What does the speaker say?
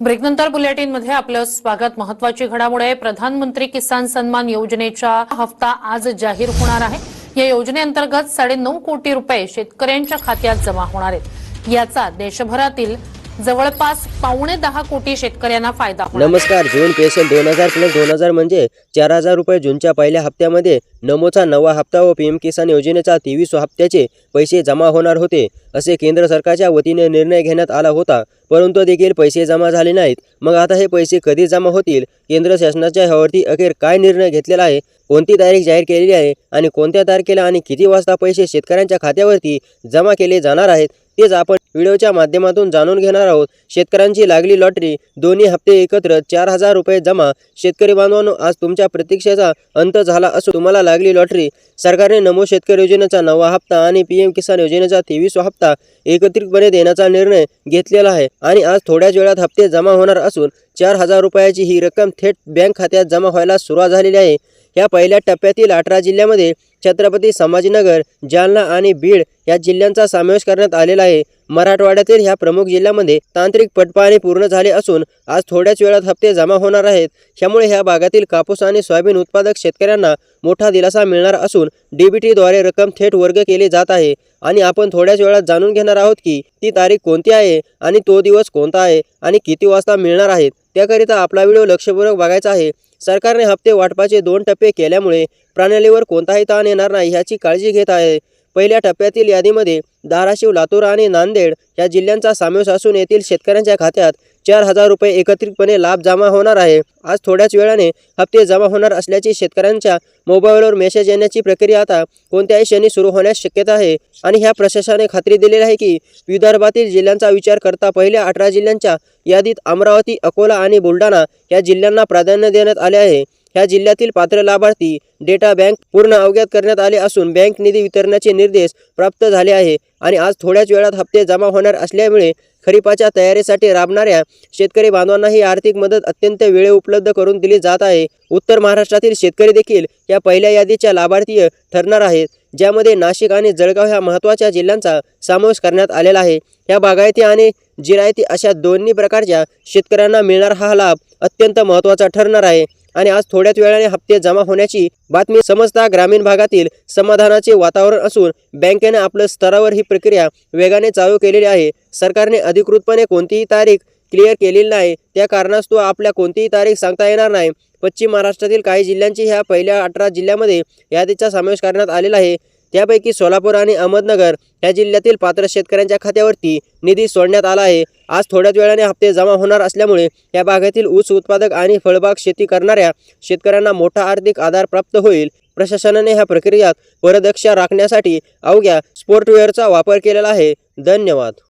ब्रेकनंतर बुलेटिनमध्ये आपलं स्वागत। महत्त्वाची घडामोड आहे। प्रधानमंत्री किसान सन्मान योजनेचा हप्ता आज जाहीर होणार आहे। या योजनेअंतर्गत 9.5 कोटी रुपये शेतकऱ्यांच्या खात्यात जमा होणार आहेत। याचा देशभरातील जवळपास 9.25 कोटी शेतकऱ्यांना फायदा होणार। नमस्कार। जून पेन्शन 2000 प्लस 2000 म्हणजे 4000 रुपये जूनच्या पहिल्या हप्त्यामध्ये नमोचा नवा हप्ता व पीएम किसान योजनेचा 23 हप्त्याचे पैसे जमा होणार होते, असे केंद्र सरकारच्या वतीने निर्णय घेण्यात आला होता। परंतु देखील पैसे जमा झाले नाहीत। मग आता हे पैसे कधी जमा होतील? केंद्र शासनाच्या ह्यावरती अखेर काय निर्णय घेतलेला आहे? कोणती तारीख जाहीर केलेली आहे आणि कोणत्या तारखेला आणि किती वाजता पैसे शेतकऱ्यांच्या खात्यावरती जमा केले जाणार आहेत, तेच आपण व्हिडिओच्या माध्यमातून जाणून घेणार आहोत। शेतकऱ्यांची लागली लॉटरी, दोन्ही हप्ते एकत्र 4000 रुपये जमा। शेतकरी बांधवांनो, आज तुमच्या प्रतीक्षेचा अंत झाला असून तुम्हाला लागली लॉटरी। सरकारने नमो शेतकरी योजनेचा नवा हप्ता आणि पीएम किसान योजनेचा 23 हप्ता एकत्रितपणे देण्याचा निर्णय घेतलेला आहे आणि आज थोड्याच वेळात हप्ते जमा होणार असून 4000 रुपयाची ही रक्कम थेट बँक खात्यात जमा व्हायला सुरुवात झालेली आहे। या पहिल्या टप्प्यातील 18 जिल्ह्यामध्ये छत्रपती संभाजीनगर, जालना आणि बीड या जिल्ह्यांचा समावेश करण्यात आलेला आहे। मराठवाड्यातील ह्या प्रमुख जिल्ह्यामध्ये तांत्रिक पडताळणी पूर्ण झाली असून आज थोड्याच वेळात हप्ते जमा होणार आहेत। त्यामुळे ह्या भागातील कापूस आणि सोयाबीन उत्पादक शेतकऱ्यांना मोठा दिलासा मिळणार असून डीबीटीद्वारे रक्कम थेट वर्ग केली जात आहे आणि आपण थोड्याच वेळात जाणून घेणार आहोत की ती तारीख कोणती आहे आणि तो दिवस कोणता आहे आणि किती वाजता मिळणार आहेत। त्याकरिता आपला व्हिडिओ लक्षपूर्वक बघायचा आहे। सरकारने हप्ते वाटपाचे 2 टप्पे केल्यामुळे प्रणालीवर कोणताही ताण येणार नाही याची काळजी घेत आहे। पहिल्या टप्प्यातील यादीमध्ये धाराशिव, लातूर आणि नांदेड या जिल्ह्यांचा समावेश असून येथील शेतकऱ्यांच्या खात्यात 4000 रुपये एकत्रितपणे लाभ जमा होणार आहे। आज थोड्याच वेळाने हप्ते जमा होणार असल्याची शेतकऱ्यांच्या मोबाईलवर मेसेज येण्याची प्रक्रिया आता कोणत्याही क्षणी सुरू होण्यास शक्यता आहे आणि ह्या प्रशासनाने खात्री दिलेली आहे की विदर्भातील जिल्ह्यांचा विचार करता पहिल्या 18 जिल्ह्यांच्या यादीत अमरावती, अकोला आणि बुलढाणा या जिल्ह्यांना प्राधान्य देण्यात आले आहे। ह्या जिल्ह्यातील पात्र लाभार्थी डेटा बँक पूर्ण अवगत करण्यात आले असून बँक निधी वितरणाचे निर्देश प्राप्त झाले आहे आणि आज थोड्याच वेळात हप्ते जमा होणार असल्यामुळे खरीपाच्या तयारीसाठी राबणाऱ्या शेतकरी बांधवांना ही आर्थिक मदत अत्यंत वेळेत उपलब्ध करून दिली जात आहे। उत्तर महाराष्ट्रातील शेतकरी देखील या पहिल्या यादीच्या लाभार्थी ठरणार आहेत, ज्यामध्ये नाशिक आणि जळगाव ह्या महत्त्वाच्या जिल्ह्यांचा समावेश करण्यात आलेला आहे। या बागायती आणि जिरायती अशा दोन्ही प्रकारच्या शेतकऱ्यांना मिळणार हा लाभ अत्यंत महत्त्वाचा ठरणार आहे आणि आज थोड्याच वेळाने हप्ते जमा होण्याची बातमी समजता ग्रामीण भागातील समाधानाचे वातावरण असून बँकेने आपल्या स्तरावर ही प्रक्रिया वेगाने चालू केलेली आहे। सरकारने अधिकृतपणे कोणतीही तारीख क्लिअर केलेली नाही, त्या कारणास्तव आपल्या कोणतीही तारीख सांगता येणार नाही। पश्चिम महाराष्ट्रातील काही जिल्ह्यांची ह्या पहिल्या 18 जिल्ह्यामध्ये यादीचा समावेश करण्यात आलेला आहे। त्यापैकी सोलापूर आणि अहमदनगर या जिल्ह्यातील पात्र शेतकऱ्यांच्या खात्यावरती निधी सोडण्यात आला आहे। आज थोड्याच वेळाने हप्ते जमा होणार असल्यामुळे या भागातील ऊस उत्पादक आणि फळबाग शेती करणाऱ्या शेतकऱ्यांना मोठा आर्थिक आधार प्राप्त होईल। प्रशासनाने ह्या प्रक्रियेत पारदर्शकता राखण्यासाठी अवघ्या सॉफ्टवेअरचा वापर केलेला आहे। धन्यवाद।